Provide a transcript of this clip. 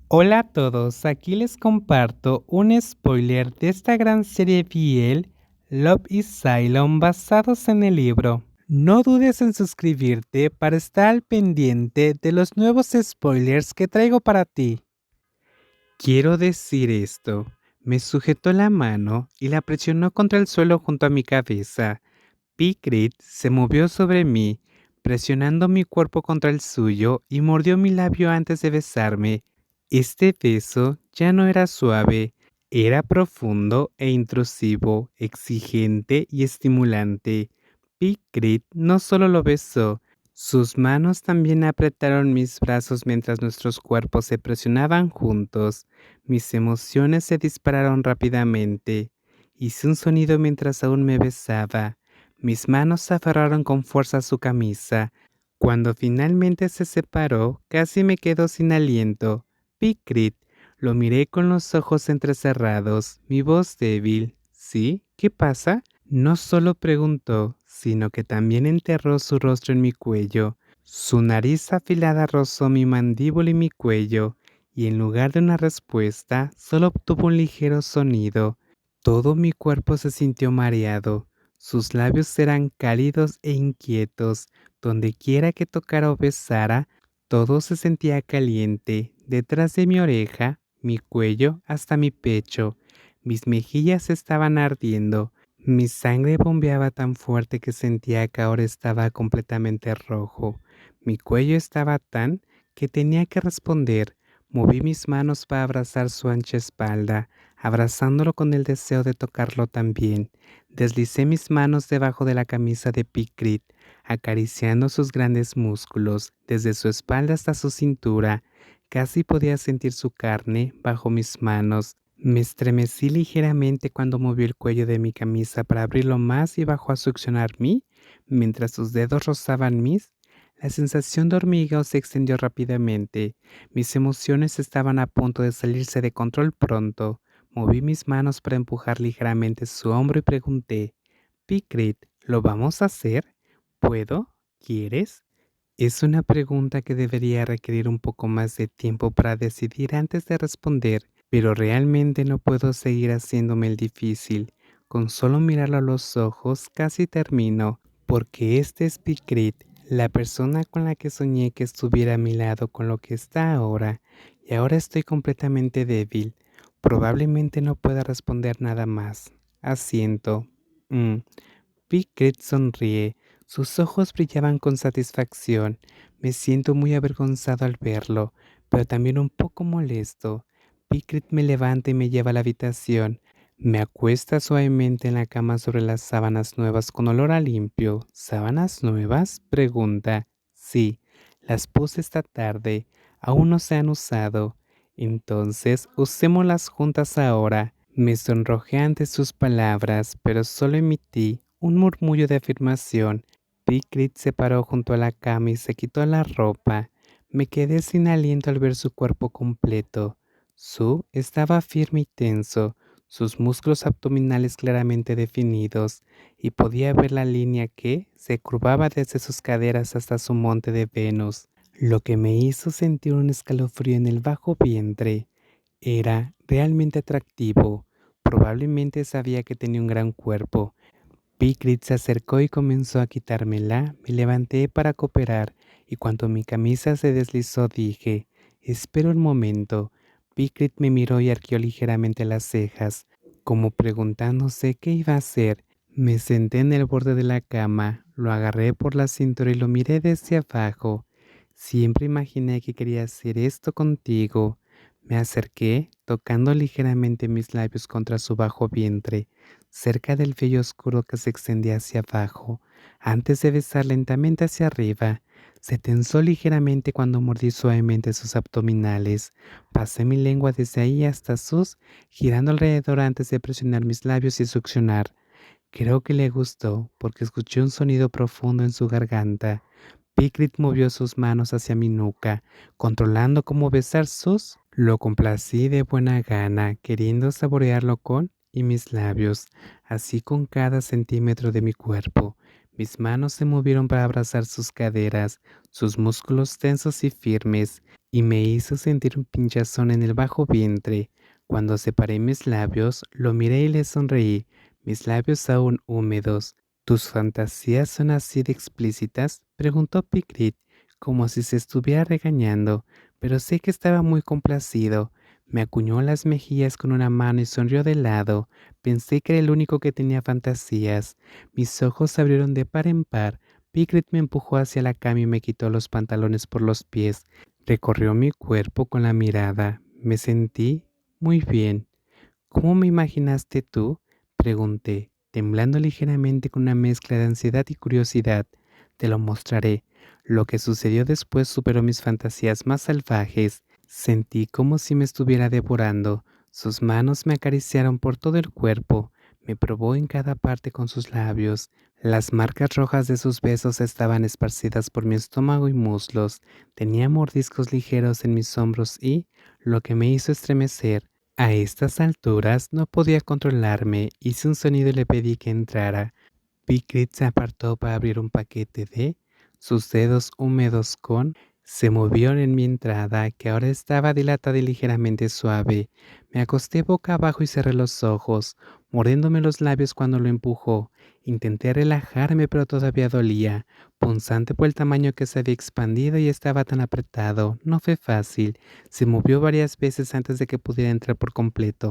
Hola a todos, aquí les comparto un spoiler de esta gran serie BL, Love is Cylon, basados en el libro. No dudes en suscribirte para estar al pendiente de los nuevos spoilers que traigo para ti. Quiero decir esto, me sujetó la mano y la presionó contra el suelo junto a mi cabeza. Picrit se movió sobre mí, presionando mi cuerpo contra el suyo y mordió mi labio antes de besarme. Este beso ya no era suave, era profundo e intrusivo, exigente y estimulante. Picrit no solo lo besó, sus manos también apretaron mis brazos mientras nuestros cuerpos se presionaban juntos. Mis emociones se dispararon rápidamente. Hice un sonido mientras aún me besaba. Mis manos se aferraron con fuerza a su camisa. Cuando finalmente se separó, casi me quedó sin aliento. Picrit, lo miré con los ojos entrecerrados, mi voz débil. ¿Sí? ¿Qué pasa? No solo preguntó, sino que también enterró su rostro en mi cuello. Su nariz afilada rozó mi mandíbula y mi cuello, y en lugar de una respuesta, solo obtuvo un ligero sonido. Todo mi cuerpo se sintió mareado. Sus labios eran cálidos e inquietos. Donde quiera que tocara o besara, todo se sentía caliente, detrás de mi oreja, mi cuello, hasta mi pecho. Mis mejillas estaban ardiendo. Mi sangre bombeaba tan fuerte que sentía que ahora estaba completamente rojo. Mi cuello estaba tan que tenía que responder. Moví mis manos para abrazar su ancha espalda, abrazándolo con el deseo de tocarlo también. Deslicé mis manos debajo de la camisa de Picrit, acariciando sus grandes músculos, desde su espalda hasta su cintura. Casi podía sentir su carne bajo mis manos. Me estremecí ligeramente cuando movió el cuello de mi camisa para abrirlo más y bajó a succionar mí, mientras sus dedos rozaban mis. La sensación de hormigueo se extendió rápidamente. Mis emociones estaban a punto de salirse de control pronto. Moví mis manos para empujar ligeramente su hombro y pregunté, Picrit, ¿lo vamos a hacer? ¿Puedo? ¿Quieres? Es una pregunta que debería requerir un poco más de tiempo para decidir antes de responder, pero realmente no puedo seguir haciéndome el difícil. Con solo mirarlo a los ojos casi termino, porque este es Picrit, la persona con la que soñé que estuviera a mi lado con lo que está ahora, y ahora estoy completamente débil. Probablemente no pueda responder nada más. Asiento. Mm. Picrit sonríe. Sus ojos brillaban con satisfacción. Me siento muy avergonzado al verlo, pero también un poco molesto. Picrit me levanta y me lleva a la habitación. Me acuesta suavemente en la cama sobre las sábanas nuevas con olor a limpio. ¿Sábanas nuevas? Pregunta. Sí, las puse esta tarde. Aún no se han usado. Entonces, usémoslas juntas ahora. Me sonrojé ante sus palabras, pero solo emití un murmullo de afirmación. Picrit se paró junto a la cama y se quitó la ropa. Me quedé sin aliento al ver su cuerpo completo. Su estaba firme y tenso, sus músculos abdominales claramente definidos, y podía ver la línea que se curvaba desde sus caderas hasta su monte de Venus, lo que me hizo sentir un escalofrío en el bajo vientre. Era realmente atractivo. Probablemente sabía que tenía un gran cuerpo. Picrit se acercó y comenzó a quitármela. Me levanté para cooperar y cuando mi camisa se deslizó dije, espera un momento. Picrit me miró y arqueó ligeramente las cejas, como preguntándose qué iba a hacer. Me senté en el borde de la cama, lo agarré por la cintura y lo miré desde abajo. Siempre imaginé que quería hacer esto contigo. Me acerqué, tocando ligeramente mis labios contra su bajo vientre, cerca del vello oscuro que se extendía hacia abajo, antes de besar lentamente hacia arriba. Se tensó ligeramente cuando mordí suavemente sus abdominales. Pasé mi lengua desde ahí hasta sus, girando alrededor antes de presionar mis labios y succionar. Creo que le gustó, porque escuché un sonido profundo en su garganta. Picrit movió sus manos hacia mi nuca, controlando cómo besar sus. Lo complací de buena gana, queriendo saborearlo con y mis labios, así con cada centímetro de mi cuerpo. Mis manos se movieron para abrazar sus caderas, sus músculos tensos y firmes. y me hizo sentir un pinchazón en el bajo vientre. Cuando separé mis labios, lo miré y le sonreí, mis labios aún húmedos. ¿Tus fantasías son así de explícitas?, preguntó Picrit, como si se estuviera regañando, pero sé que estaba muy complacido. Me acuñó las mejillas con una mano y sonrió de lado. Pensé que era el único que tenía fantasías. Mis ojos se abrieron de par en par. Picrit me empujó hacia la cama y me quitó los pantalones por los pies. Recorrió mi cuerpo con la mirada. Me sentí muy bien. ¿Cómo me imaginaste tú?, pregunté, temblando ligeramente con una mezcla de ansiedad y curiosidad. Te lo mostraré. Lo que sucedió después superó mis fantasías más salvajes. Sentí como si me estuviera devorando. Sus manos me acariciaron por todo el cuerpo. Me probó en cada parte con sus labios. Las marcas rojas de sus besos estaban esparcidas por mi estómago y muslos. Tenía mordiscos ligeros en mis hombros y, lo que me hizo estremecer, a estas alturas no podía controlarme. Hice un sonido y le pedí que entrara. Pickett se apartó para abrir un paquete de... Sus dedos húmedos se movieron en mi entrada, que ahora estaba dilatada y ligeramente suave. Me acosté boca abajo y cerré los ojos, mordiéndome los labios cuando lo empujó. Intenté relajarme, pero todavía dolía, punzante por el tamaño que se había expandido y estaba tan apretado. No fue fácil. Se movió varias veces antes de que pudiera entrar por completo.